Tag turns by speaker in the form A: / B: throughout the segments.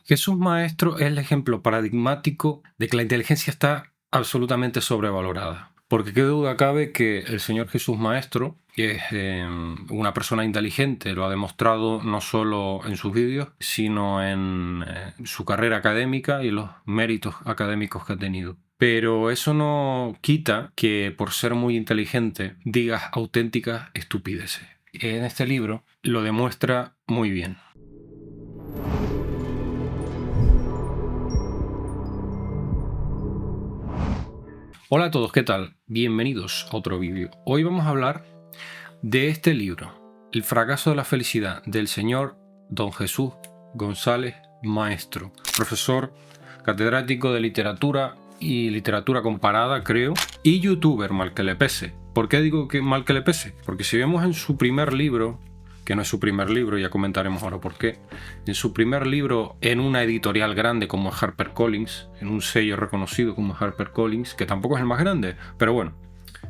A: Jesús Maestro es el ejemplo paradigmático de que la inteligencia está absolutamente sobrevalorada. Porque qué duda cabe que el señor Jesús Maestro es una persona inteligente, lo ha demostrado no solo en sus vídeos, sino en su carrera académica y los méritos académicos que ha tenido. Pero eso no quita que por ser muy inteligente digas auténticas estupideces. En este libro lo demuestra muy bien. Hola a todos, ¿qué tal? Bienvenidos a otro vídeo. Hoy vamos a hablar de este libro, El fracaso de la felicidad, del señor Don Jesús González Maestro, profesor catedrático de literatura y literatura comparada, creo, y youtuber, mal que le pese. ¿Por qué digo que mal que le pese? Porque si vemos en su primer libro, que no es su primer libro, ya comentaremos ahora por qué, en su primer libro en una editorial grande como HarperCollins, en un sello reconocido como HarperCollins, que tampoco es el más grande, pero bueno,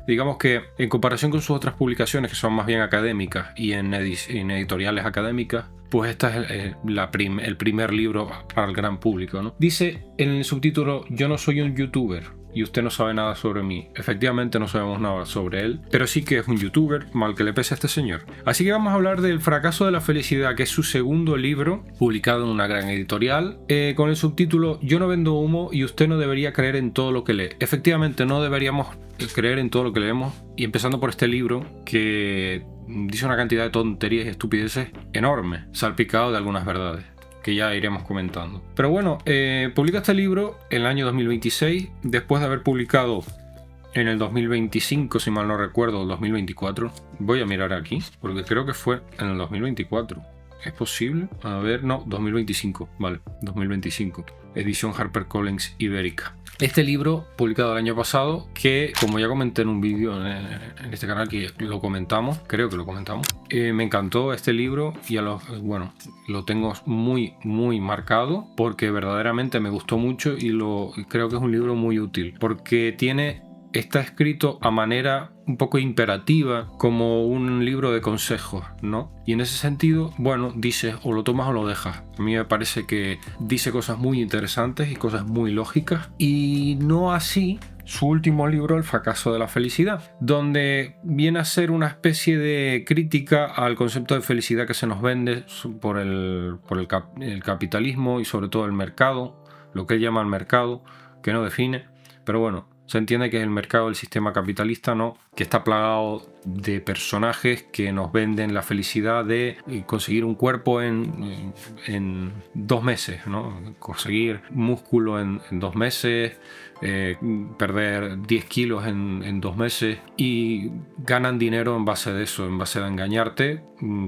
A: digamos que en comparación con sus otras publicaciones que son más bien académicas y en editoriales académicas, pues esta es el primer libro para el gran público, ¿no? Dice en el subtítulo: yo no soy un youtuber y usted no sabe nada sobre mí. Efectivamente no sabemos nada sobre él, pero sí que es un youtuber, mal que le pese a este señor. Así que vamos a hablar del fracaso de la felicidad, que es su segundo libro, publicado en una gran editorial, con el subtítulo: yo no vendo humo y usted no debería creer en todo lo que lee. Efectivamente no deberíamos creer en todo lo que leemos, y empezando por este libro que dice una cantidad de tonterías y estupideces enorme, salpicado de algunas verdades que ya iremos comentando. Pero bueno, publica este libro en el año 2026, después de haber publicado en el 2025, si mal no recuerdo, el 2024. Voy a mirar aquí, porque creo que fue en el 2024. ¿Es posible? A ver, no, 2025, vale, 2025. Edición HarperCollins Ibérica. Este libro, publicado el año pasado, que como ya comenté en un vídeo en este canal que lo comentamos, creo que lo comentamos, me encantó este libro y bueno, lo tengo muy marcado porque verdaderamente me gustó mucho y creo que es un libro muy útil porque está escrito a manera un poco imperativa, como un libro de consejos, ¿no? Y en ese sentido, bueno, dices o lo tomas o lo dejas. A mí me parece que dice cosas muy interesantes y cosas muy lógicas, y no así su último libro, El fracaso de la felicidad, donde viene a ser una especie de crítica al concepto de felicidad que se nos vende por el capitalismo y sobre todo el mercado, lo que él llama el mercado, que no define, pero bueno, se entiende que es el mercado, el sistema capitalista, ¿no? Que está plagado de personajes que nos venden la felicidad de conseguir un cuerpo en 2 meses, ¿no? Conseguir músculo en 2 meses, perder 10 kilos en 2 meses, y ganan dinero en base de eso, en base de engañarte,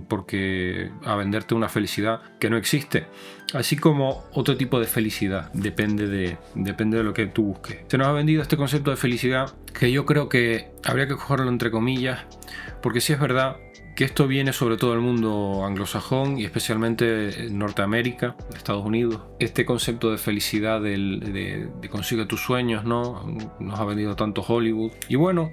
A: porque a venderte una felicidad que no existe. Así como otro tipo de felicidad, depende de lo que tú busques. Se nos ha vendido este concepto de felicidad que yo creo que habría que cogerlo entre comillas, porque sí es verdad que esto viene sobre todo del mundo anglosajón y especialmente en Norteamérica, Estados Unidos. Este concepto de felicidad, de consigue tus sueños, ¿no? Nos ha vendido tanto Hollywood. Y bueno,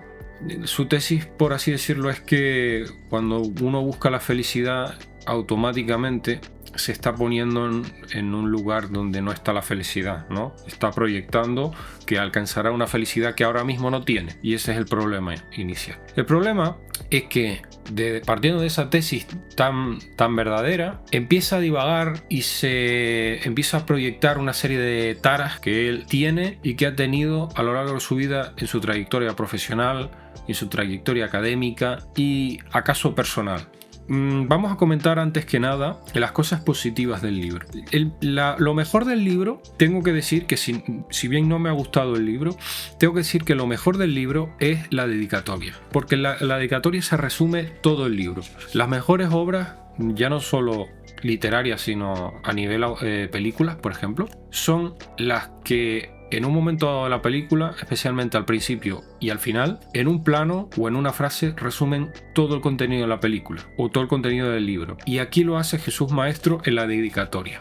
A: su tesis, por así decirlo, es que cuando uno busca la felicidad, automáticamente se está poniendo en un lugar donde no está la felicidad, ¿no? Está proyectando que alcanzará una felicidad que ahora mismo no tiene, y ese es el problema inicial. El problema es que partiendo de esa tesis tan verdadera, empieza a divagar y se empieza a proyectar una serie de taras que él tiene y que ha tenido a lo largo de su vida, en su trayectoria profesional, en su trayectoria académica y acaso personal. Vamos a comentar antes que nada las cosas positivas del libro. Lo mejor del libro, tengo que decir que si bien no me ha gustado el libro, tengo que decir que lo mejor del libro es la dedicatoria, porque la dedicatoria se resume todo el libro. Las mejores obras, ya no solo literarias, sino a nivel películas, por ejemplo, son las que en un momento dado de la película, especialmente al principio y al final, en un plano o en una frase resumen todo el contenido de la película o todo el contenido del libro. Y aquí lo hace Jesús Maestro en la dedicatoria.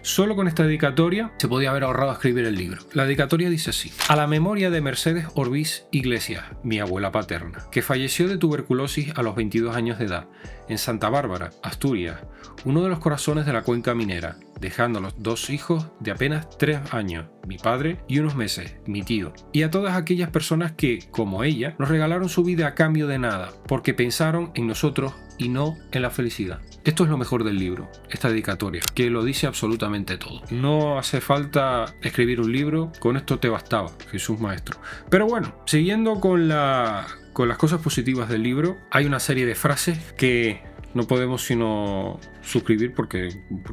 A: Solo con esta dedicatoria se podía haber ahorrado escribir el libro. La dedicatoria dice así: a la memoria de Mercedes Orbiz Iglesias, mi abuela paterna, que falleció de tuberculosis a los 22 años de edad. en Santa Bárbara, Asturias, uno de los corazones de la cuenca minera, dejando a los 2 hijos de apenas 3 años, mi padre, y unos meses, mi tío. Y a todas aquellas personas que, como ella, nos regalaron su vida a cambio de nada, porque pensaron en nosotros y no en la felicidad. Esto es lo mejor del libro, esta dedicatoria, que lo dice absolutamente todo. No hace falta escribir un libro, con esto te bastaba, Jesús Maestro. Pero bueno, siguiendo con las cosas positivas del libro, hay una serie de frases que no podemos sino suscribir porque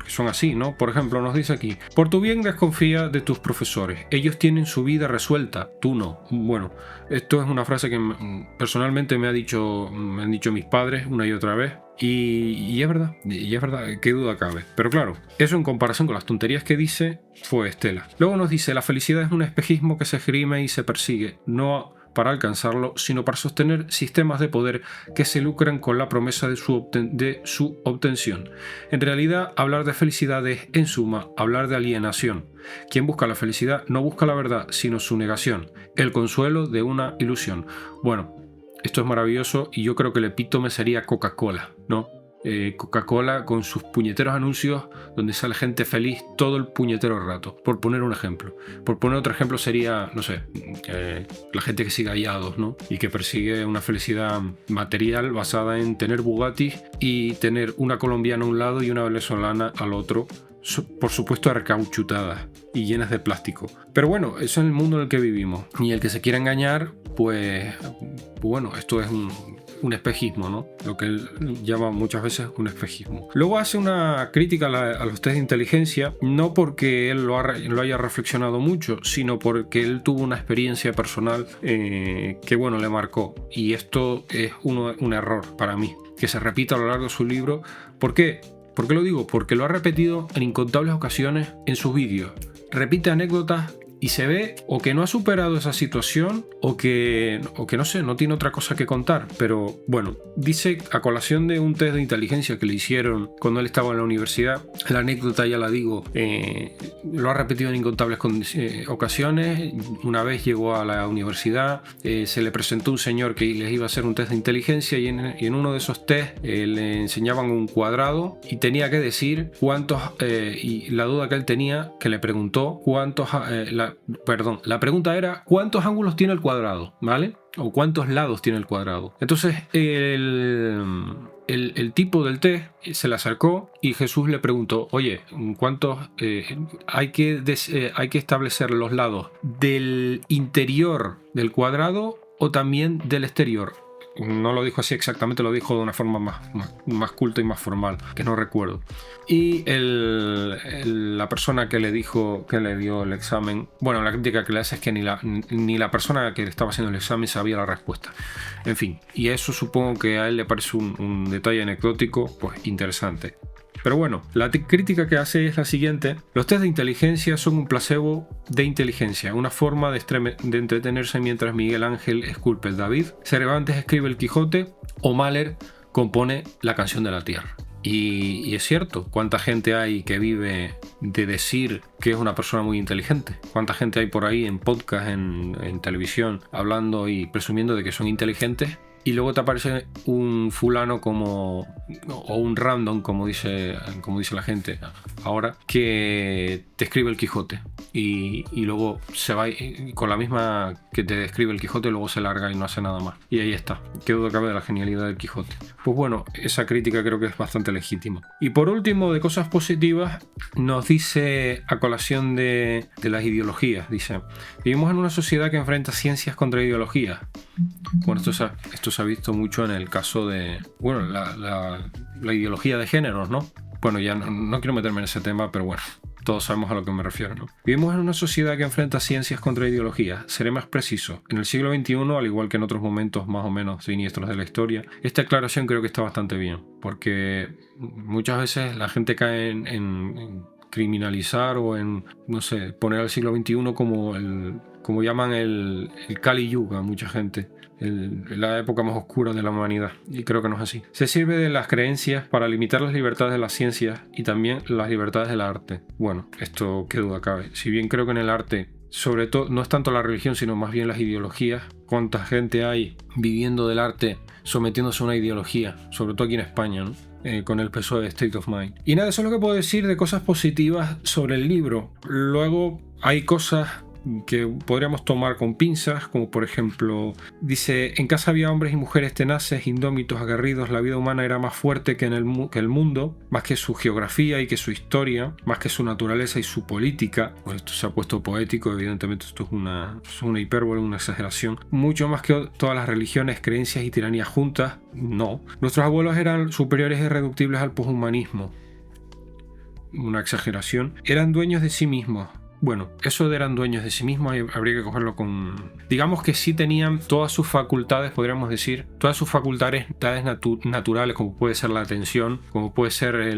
A: son así, ¿no? Por ejemplo, nos dice aquí: por tu bien desconfía de tus profesores, ellos tienen su vida resuelta, tú no. Bueno, esto es una frase que personalmente me han dicho mis padres una y otra vez. Y es verdad, qué duda cabe. Pero claro, eso en comparación con las tonterías que dice, fue Estela. Luego nos dice: la felicidad es un espejismo que se esgrime y se persigue, no para alcanzarlo, sino para sostener sistemas de poder que se lucran con la promesa de su obtención. En realidad, hablar de felicidad es, en suma, hablar de alienación. Quien busca la felicidad no busca la verdad, sino su negación, el consuelo de una ilusión. Bueno, esto es maravilloso y yo creo que el epítome sería Coca-Cola, ¿no? Coca-Cola con sus puñeteros anuncios donde sale gente feliz todo el puñetero rato, por poner un ejemplo. Por poner otro ejemplo sería, no sé, la gente que sigue hallados, ¿no? Y que persigue una felicidad material basada en tener Bugatti y tener una colombiana a un lado y una venezolana al otro, por supuesto recauchutadas y llenas de plástico. Pero bueno, eso es el mundo en el que vivimos. Y el que se quiera engañar, pues bueno, esto es un espejismo, ¿no? Lo que él llama muchas veces un espejismo. Luego hace una crítica a los test de inteligencia, no porque él lo haya reflexionado mucho, sino porque él tuvo una experiencia personal que, bueno, le marcó. Y esto es un error para mí, que se repita a lo largo de su libro. ¿Por qué? ¿Por qué lo digo? Porque lo ha repetido en incontables ocasiones en sus vídeos. Repite anécdotas y se ve o que no ha superado esa situación o que no sé, no tiene otra cosa que contar. Pero bueno, dice a colación de un test de inteligencia que le hicieron cuando él estaba en la universidad. La anécdota ya la digo, lo ha repetido en incontables ocasiones. Una vez llegó a la universidad, se le presentó un señor que les iba a hacer un test de inteligencia y en uno de esos test le enseñaban un cuadrado y tenía que decir cuántos, y la duda que él tenía, que le preguntó cuántos, la pregunta era ¿cuántos ángulos tiene el cuadrado? ¿Vale? O ¿cuántos lados tiene el cuadrado? Entonces el tipo del test se le acercó y Jesús le preguntó: oye, ¿cuántos hay que establecer los lados del interior del cuadrado o también del exterior? No lo dijo así exactamente, lo dijo de una forma más culta y más formal, que no recuerdo. Y la persona que le dijo, que le dio el examen, bueno, la crítica que le hace es que ni la persona que le estaba haciendo el examen sabía la respuesta. En fin, y eso supongo que a él le parece un detalle anecdótico, pues interesante. Pero bueno, la crítica que hace es la siguiente: los test de inteligencia son un placebo de inteligencia, una forma de entretenerse mientras Miguel Ángel esculpe el David, Cervantes escribe el Quijote o Mahler compone la Canción de la Tierra. Y es cierto, ¿cuánta gente hay que vive de decir que es una persona muy inteligente? ¿Cuánta gente hay por ahí en podcast, en televisión, hablando y presumiendo de que son inteligentes? Y luego te aparece un fulano o un random, como dice la gente ahora, que te escribe el Quijote y luego se va y con la misma que te describe el Quijote, luego se larga y no hace nada más. Y ahí está. ¿Qué duda cabe de la genialidad del Quijote? Pues bueno, esa crítica creo que es bastante legítima. Y por último, de cosas positivas, nos dice a colación de las ideologías, dice: vivimos en una sociedad que enfrenta ciencias contra ideologías. Bueno, esto se ha visto mucho en el caso de, bueno, la ideología de géneros, ¿no? Bueno, ya no quiero meterme en ese tema, pero bueno, todos sabemos a lo que me refiero, ¿no? Vivimos en una sociedad que enfrenta ciencias contra ideologías. Seré más preciso. En el siglo XXI, al igual que en otros momentos más o menos siniestros de la historia, esta aclaración creo que está bastante bien, porque muchas veces la gente cae en criminalizar o en, no sé, poner al siglo XXI como llaman el Kali Yuga, mucha gente, la época más oscura de la humanidad, y creo que no es así. Se sirve de las creencias para limitar las libertades de las ciencias y también las libertades del arte. Bueno, esto qué duda cabe. Si bien creo que en el arte sobre todo, no es tanto la religión, sino más bien las ideologías. Cuánta gente hay viviendo del arte, sometiéndose a una ideología, sobre todo aquí en España, ¿no? Con el peso de State of Mind. Y nada, eso es lo que puedo decir de cosas positivas sobre el libro. Luego hay cosas que podríamos tomar con pinzas, como por ejemplo, dice: en casa había hombres y mujeres tenaces, indómitos, aguerridos, la vida humana era más fuerte que el mundo, más que su geografía y que su historia, más que su naturaleza y su política. Pues esto se ha puesto poético, evidentemente esto es una hipérbole, una exageración. Mucho más que todas las religiones, creencias y tiranías juntas, no. Nuestros abuelos eran superiores e irreductibles al poshumanismo. Una exageración. Eran dueños de sí mismos. Bueno, eso de eran dueños de sí mismos habría que cogerlo con... Digamos que sí tenían todas sus facultades, podríamos decir, todas sus facultades naturales, como puede ser la atención, como puede ser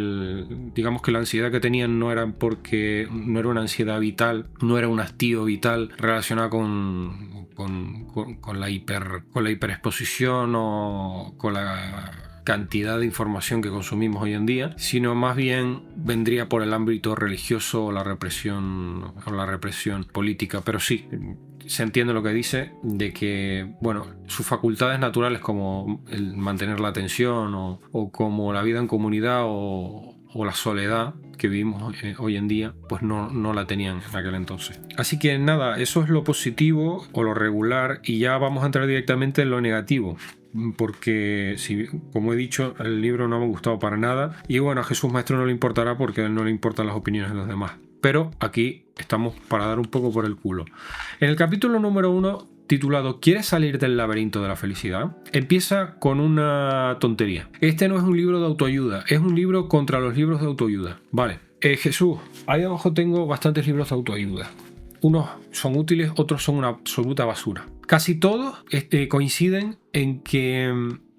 A: digamos que la ansiedad que tenían no era una ansiedad vital, no era un hastío vital relacionado con la hiperexposición o con la cantidad de información que consumimos hoy en día, sino más bien vendría por el ámbito religioso o la represión política. Pero sí, se entiende lo que dice, de que, bueno, sus facultades naturales como el mantener la atención o como la vida en comunidad o la soledad que vivimos hoy en día, pues no la tenían en aquel entonces. Así que nada, eso es lo positivo o lo regular, y ya vamos a entrar directamente en lo negativo. Porque, como he dicho, el libro no me ha gustado para nada, y bueno, a Jesús Maestro no le importará porque a él no le importan las opiniones de los demás, pero aquí estamos para dar un poco por el culo. En el capítulo número 1, titulado ¿Quieres salir del laberinto de la felicidad?, empieza con una tontería. Este no es un libro de autoayuda, es un libro contra los libros de autoayuda. Vale, Jesús, ahí abajo tengo bastantes libros de autoayuda. Unos son útiles, otros son una absoluta basura. Casi todos coinciden en que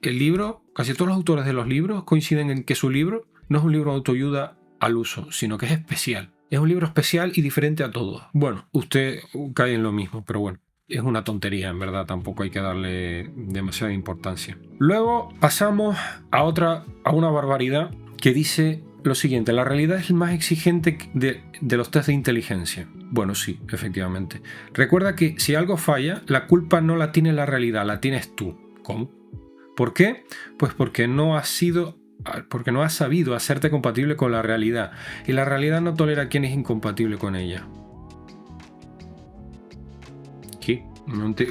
A: el libro, casi todos los autores de los libros coinciden en que su libro no es un libro de autoayuda al uso, sino que es especial. Es un libro especial y diferente a todos. Bueno, usted cae en lo mismo, pero bueno, es una tontería, en verdad, tampoco hay que darle demasiada importancia. Luego pasamos a una barbaridad que dice lo siguiente: la realidad es el más exigente de los test de inteligencia. Bueno, sí, efectivamente. Recuerda que si algo falla, la culpa no la tiene la realidad, la tienes tú. ¿Cómo? ¿Por qué? Pues porque no has sabido hacerte compatible con la realidad, y la realidad no tolera a quien es incompatible con ella.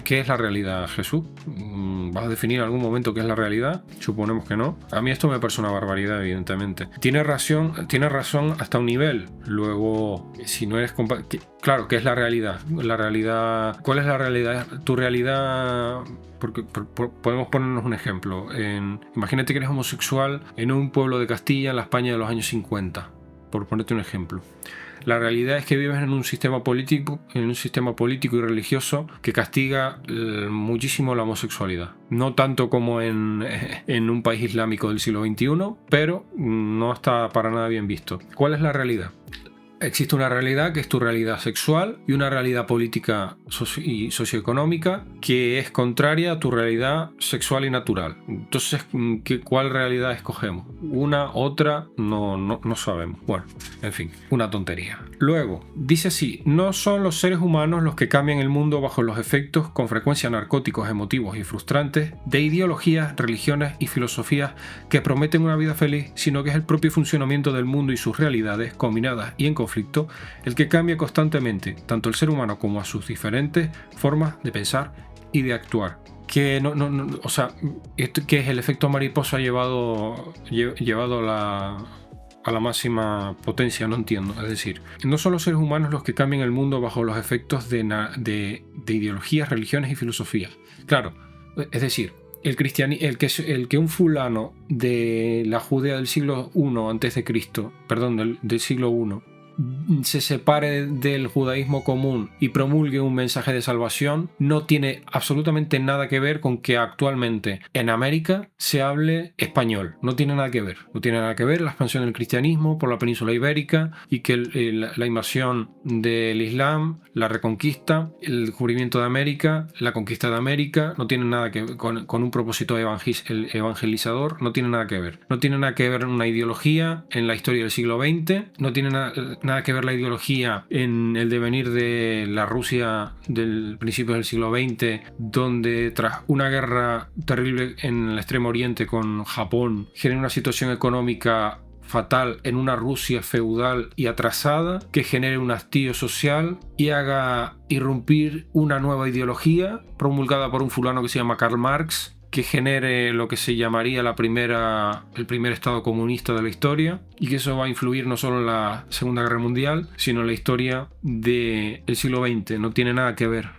A: ¿Qué es la realidad, Jesús? ¿Vas a definir en algún momento qué es la realidad? Suponemos que no. A mí esto me parece una barbaridad, evidentemente. Tiene razón hasta un nivel. Luego, si no eres claro, ¿qué es la realidad? ¿Cuál es la realidad? Tu realidad... Porque podemos ponernos un ejemplo. Imagínate que eres homosexual en un pueblo de Castilla en la España de los años 50, por ponerte un ejemplo. La realidad es que vives en un sistema político y religioso que castiga muchísimo la homosexualidad. No tanto como en un país islámico del siglo XXI, pero no está para nada bien visto. ¿Cuál es la realidad? Existe una realidad que es tu realidad sexual y una realidad política y socioeconómica que es contraria a tu realidad sexual y natural. Entonces, ¿cuál realidad escogemos? ¿Una, otra? No sabemos. Bueno, en fin, una tontería. Luego, dice así: no son los seres humanos los que cambian el mundo bajo los efectos, con frecuencia narcóticos, emotivos y frustrantes, de ideologías, religiones y filosofías que prometen una vida feliz, sino que es el propio funcionamiento del mundo y sus realidades, combinadas y en conflicto, el que cambia constantemente tanto el ser humano como a sus diferentes formas de pensar y de actuar. Que o sea, que es el efecto mariposa llevado a la máxima potencia, no entiendo. Es decir, no son los seres humanos los que cambian el mundo bajo los efectos de ideologías, religiones y filosofías. Claro, es decir, el que un fulano de la Judea del siglo I a.C., del siglo I, se separe del judaísmo común y promulgue un mensaje de salvación, no tiene absolutamente nada que ver con que actualmente en América se hable español. No tiene nada que ver. No tiene nada que ver la expansión del cristianismo por la península ibérica y que la invasión del Islam, la reconquista, el descubrimiento de América, la conquista de América, no tiene nada que ver con un propósito evangelizador. No tiene nada que ver. No tiene nada que ver una ideología en la historia del siglo XX. No tiene nada nada que ver la ideología en el devenir de la Rusia del principio del siglo XX, donde tras una guerra terrible en el Extremo Oriente con Japón, genera una situación económica fatal en una Rusia feudal y atrasada, que genere un hastío social y haga irrumpir una nueva ideología promulgada por un fulano que se llama Karl Marx, que genere lo que se llamaría el primer estado comunista de la historia, y que eso va a influir no solo en la Segunda Guerra Mundial, sino en la historia del siglo XX. No tiene nada que ver.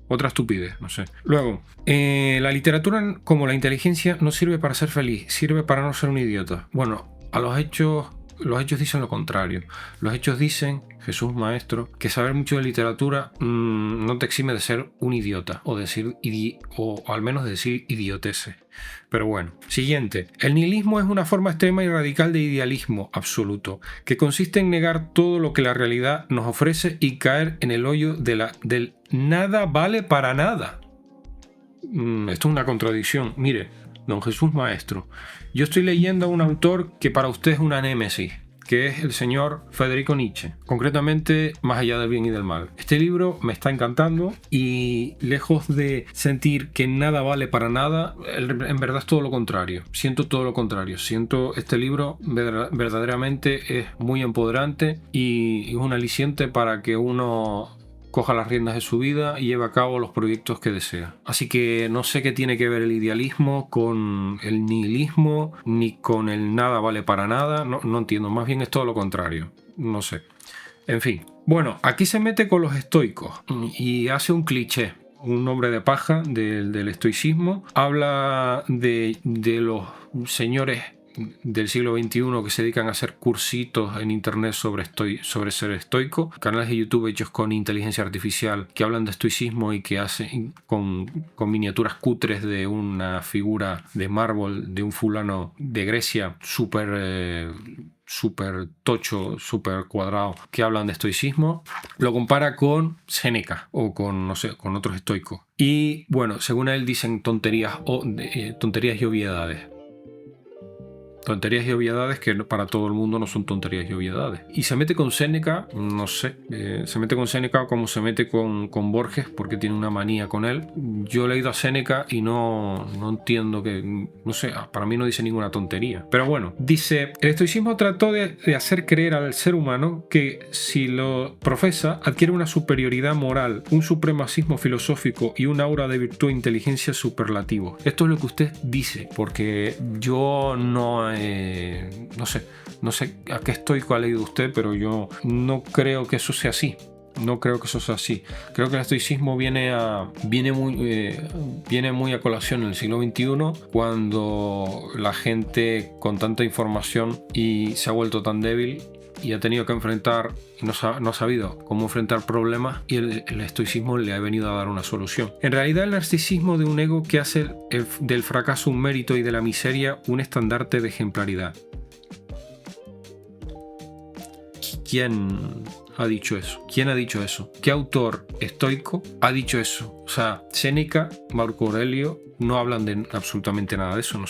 A: Otra estupidez, no sé. Luego, la literatura, como la inteligencia, no sirve para ser feliz, sirve para no ser un idiota. Bueno, los hechos dicen lo contrario. Los hechos dicen, Jesús Maestro, que saber mucho de literatura no te exime de ser un idiota, o al menos de decir idioteces. Pero bueno, siguiente. El nihilismo es una forma extrema y radical de idealismo absoluto, que consiste en negar todo lo que la realidad nos ofrece y caer en el hoyo del nada vale para nada. Esto es una contradicción. Mire, don Jesús Maestro, yo estoy leyendo a un autor que para usted es una némesis, que es el señor Federico Nietzsche, concretamente Más allá del bien y del mal. Este libro me está encantando y lejos de sentir que nada vale para nada, en verdad es todo lo contrario. Siento todo lo contrario. Siento este libro verdaderamente es muy empoderante y es un aliciente para que uno coja las riendas de su vida y lleve a cabo los proyectos que desea. Así que no sé qué tiene que ver el idealismo con el nihilismo, ni con el nada vale para nada. No entiendo, más bien es todo lo contrario. No sé. En fin. Bueno, aquí se mete con los estoicos y hace un cliché. Un hombre de paja del estoicismo. Habla de los señores del siglo XXI que se dedican a hacer cursitos en internet sobre ser estoico, canales de YouTube hechos con inteligencia artificial que hablan de estoicismo y que hacen con miniaturas cutres de una figura de mármol de un fulano de Grecia súper tocho, súper cuadrado, que hablan de estoicismo, lo compara con Séneca o con otros estoicos. Y bueno, según él dicen tonterías y obviedades. Tonterías y obviedades que para todo el mundo no son tonterías y obviedades. Y se mete con Séneca, no sé, se mete con Séneca como se mete con Borges, porque tiene una manía con él. Yo he leído a Séneca y no entiendo que, no sé, para mí no dice ninguna tontería. Pero bueno, dice, el estoicismo trató de hacer creer al ser humano que si lo profesa adquiere una superioridad moral, un supremacismo filosófico y un aura de virtud e inteligencia superlativo. Esto es lo que usted dice, porque yo no sé a qué estoico ha leído usted, pero yo no creo que eso sea así. No creo que eso sea así. Creo que el estoicismo viene muy a colación en el siglo XXI, cuando la gente con tanta información y se ha vuelto tan débil y ha tenido que enfrentar, no ha sabido cómo enfrentar problemas, y el estoicismo le ha venido a dar una solución. En realidad, el narcisismo de un ego que hace del fracaso un mérito y de la miseria un estandarte de ejemplaridad. ¿Quién ha dicho eso? ¿Quién ha dicho eso? ¿Qué autor estoico ha dicho eso? O sea, Séneca, Marco Aurelio no hablan de absolutamente nada de eso. No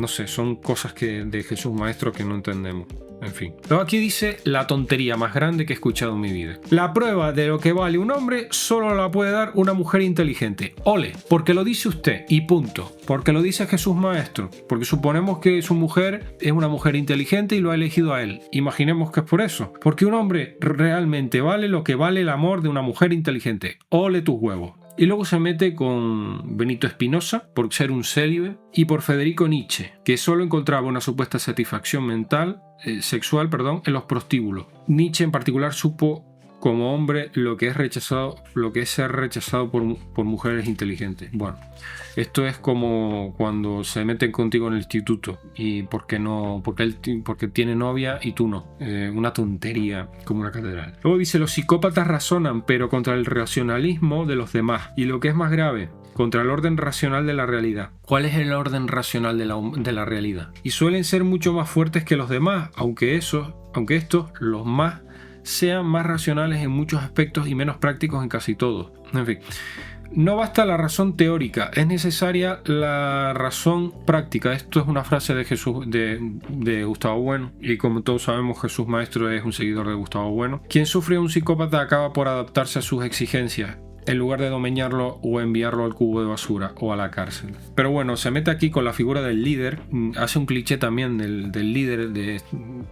A: sé, son cosas de Jesús Maestro que no entendemos. En fin. Luego aquí dice la tontería más grande que he escuchado en mi vida. La prueba de lo que vale un hombre solo la puede dar una mujer inteligente. Ole, porque lo dice usted y punto. Porque lo dice Jesús Maestro. Porque suponemos que su mujer es una mujer inteligente y lo ha elegido a él. Imaginemos que es por eso. Porque un hombre realmente vale lo que vale el amor de una mujer inteligente. Ole tus huevos. Y luego se mete con Benito Spinoza por ser un célibe y por Federico Nietzsche, que solo encontraba una supuesta satisfacción sexual, en los prostíbulos. Nietzsche en particular supo como hombre lo que es ser rechazado por mujeres inteligentes. Bueno, esto es como cuando se meten contigo en el instituto y porque tiene novia y tú no. Una tontería como una catedral. Luego dice, los psicópatas razonan, pero contra el racionalismo de los demás. Y lo que es más grave, contra el orden racional de la realidad. ¿Cuál es el orden racional de la realidad? Y suelen ser mucho más fuertes que los demás, aunque estos, los más, sean más racionales en muchos aspectos y menos prácticos en casi todos. En fin, no basta la razón teórica, es necesaria la razón práctica. Esto es una frase de Jesús, de Gustavo Bueno, y como todos sabemos, Jesús Maestro es un seguidor de Gustavo Bueno. Quien sufre a un psicópata acaba por adaptarse a sus exigencias, en lugar de domeñarlo o enviarlo al cubo de basura o a la cárcel. Pero bueno, se mete aquí con la figura del líder, hace un cliché también del líder,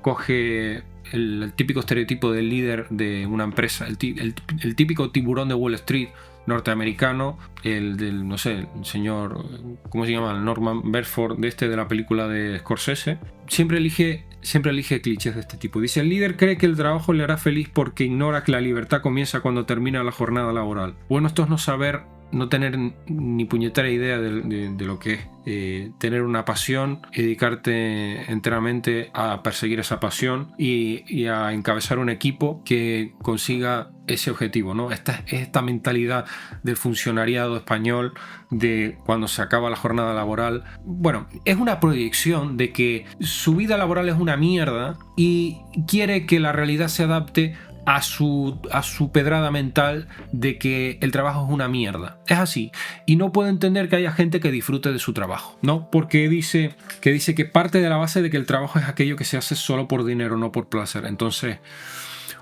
A: coge el típico estereotipo del líder de una empresa, el típico tiburón de Wall Street norteamericano, no sé, el señor, ¿cómo se llama? Norman Bedford, de la película de Scorsese. Siempre elige clichés de este tipo. Dice: el líder cree que el trabajo le hará feliz porque ignora que la libertad comienza cuando termina la jornada laboral. Bueno, esto es no tener ni puñetera idea de lo que es tener una pasión, dedicarte enteramente a perseguir esa pasión y a encabezar un equipo que consiga ese objetivo, ¿no? Esta mentalidad del funcionariado español de cuando se acaba la jornada laboral. Bueno, es una proyección de que su vida laboral es una mierda y quiere que la realidad se adapte a su pedrada mental de que el trabajo es una mierda. Es así. Y no puedo entender que haya gente que disfrute de su trabajo, ¿no? Porque dice que parte de la base de que el trabajo es aquello que se hace solo por dinero, no por placer. Entonces,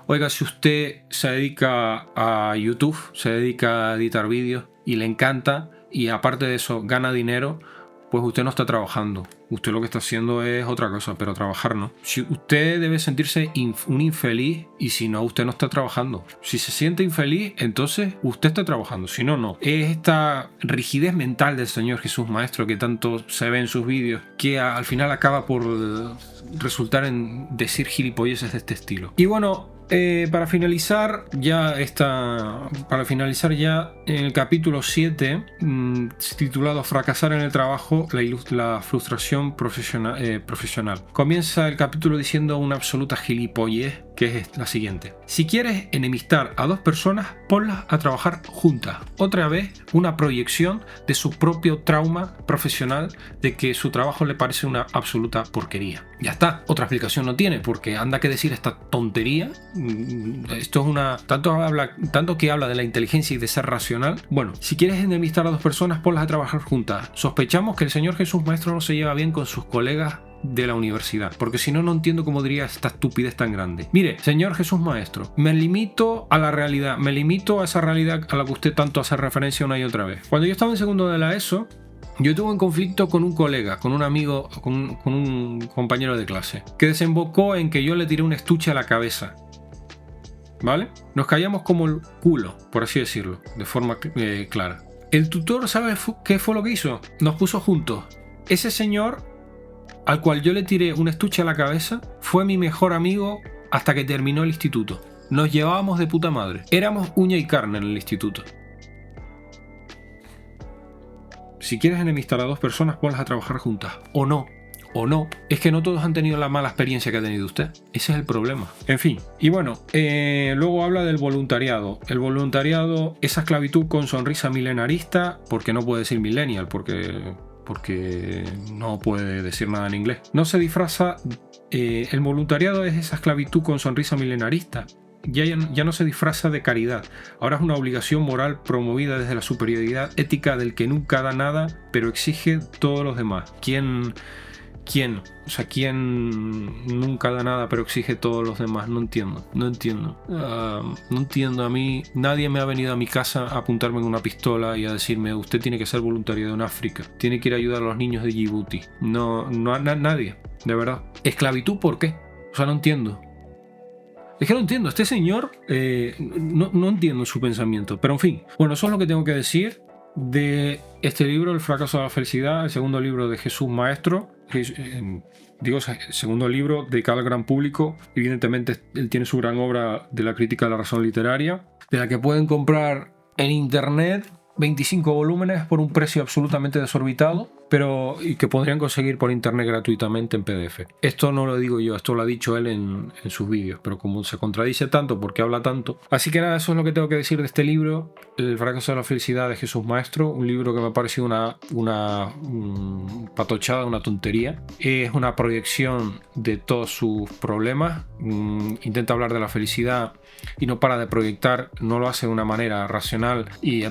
A: oiga, si usted se dedica a YouTube, se dedica a editar vídeos y le encanta, y aparte de eso gana dinero, pues usted no está trabajando. Usted lo que está haciendo es otra cosa, pero trabajar no. Si usted debe sentirse un infeliz, y si no, usted no está trabajando. Si se siente infeliz, entonces usted está trabajando. Si no, no. Es esta rigidez mental del Señor Jesús Maestro que tanto se ve en sus vídeos, que al final acaba por resultar en decir gilipolleces de este estilo. Y bueno, para finalizar ya en el capítulo 7, titulado Fracasar en el trabajo, la frustración profesional. Comienza el capítulo diciendo una absoluta gilipollez, que es la siguiente: si quieres enemistar a dos personas, ponlas a trabajar juntas. Otra vez, una proyección de su propio trauma profesional de que su trabajo le parece una absoluta porquería. Ya está, otra explicación no tiene, porque anda que decir esta tontería. Esto es tanto que habla de la inteligencia y de ser racional. Bueno, si quieres enemistar a dos personas, ponlas a trabajar juntas. Sospechamos que el Señor Jesús Maestro no se lleva bien con sus colegas de la universidad, porque si no, no entiendo cómo diría esta estupidez tan grande. Mire, Señor Jesús Maestro, me limito a la realidad, me limito a esa realidad a la que usted tanto hace referencia una y otra vez. Cuando yo estaba en segundo de la ESO, yo tuve un conflicto con un colega, con un amigo, con un compañero de clase, que desembocó en que yo le tiré un estuche a la cabeza. ¿Vale? Nos callamos como el culo, por así decirlo, de forma clara. El tutor, ¿sabe qué fue lo que hizo? Nos puso juntos. Ese señor, al cual yo le tiré un estuche a la cabeza, fue mi mejor amigo hasta que terminó el instituto. Nos llevábamos de puta madre. Éramos uña y carne en el instituto. Si quieres enemistar a dos personas, ponlas a trabajar juntas. O no. Es que no todos han tenido la mala experiencia que ha tenido usted. Ese es el problema. En fin. Y bueno, luego habla del voluntariado. El voluntariado, esa esclavitud con sonrisa milenarista, porque no puede decir millennial, porque no puede decir nada en inglés. No se disfraza. El voluntariado es esa esclavitud con sonrisa milenarista. Ya no se disfraza de caridad. Ahora es una obligación moral promovida desde la superioridad ética del que nunca da nada, pero exige todos los demás. ¿Quién nunca da nada pero exige todos los demás? No entiendo. No entiendo. A mí nadie me ha venido a mi casa a apuntarme con una pistola y a decirme: usted tiene que ser voluntario en África, tiene que ir a ayudar a los niños de Djibouti. Nadie, de verdad. ¿Esclavitud por qué? No entiendo. Es que no entiendo. Este señor, no entiendo su pensamiento. Pero en fin, bueno, eso es lo que tengo que decir de este libro, El fracaso de la felicidad, el segundo libro de Jesús Maestro. Segundo libro dedicado al gran público. Evidentemente, él tiene su gran obra de la crítica de la razón literaria, de la que pueden comprar en internet 25 volúmenes por un precio absolutamente desorbitado. y que podrían conseguir por internet gratuitamente en PDF. Esto no lo digo yo, esto lo ha dicho él en sus vídeos, pero como se contradice tanto porque habla tanto. Así que nada, eso es lo que tengo que decir de este libro, El fracaso de la felicidad de Jesús Maestro, un libro que me ha parecido una patochada, una tontería. Es una proyección de todos sus problemas, intenta hablar de la felicidad y no para de proyectar, no lo hace de una manera racional y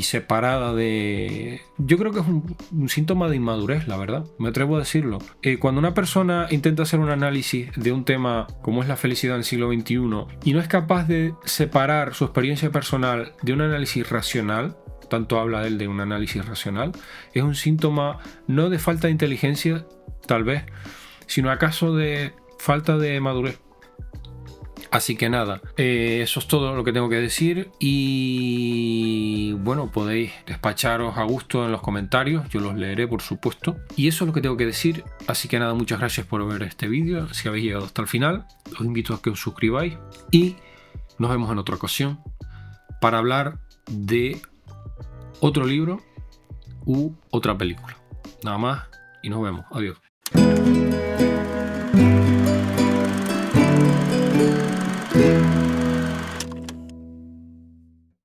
A: separada de... Yo creo que es un síntoma de inmadurez, la verdad, me atrevo a decirlo. Cuando una persona intenta hacer un análisis de un tema como es la felicidad en el siglo XXI y no es capaz de separar su experiencia personal de un análisis racional, tanto habla él de un análisis racional, es un síntoma no de falta de inteligencia, tal vez, sino acaso de falta de madurez. Así que nada, eso es todo lo que tengo que decir y bueno, podéis despacharos a gusto en los comentarios, yo los leeré por supuesto. Y eso es lo que tengo que decir, así que nada, muchas gracias por ver este vídeo, si habéis llegado hasta el final, os invito a que os suscribáis y nos vemos en otra ocasión para hablar de otro libro u otra película. Nada más y nos vemos, adiós.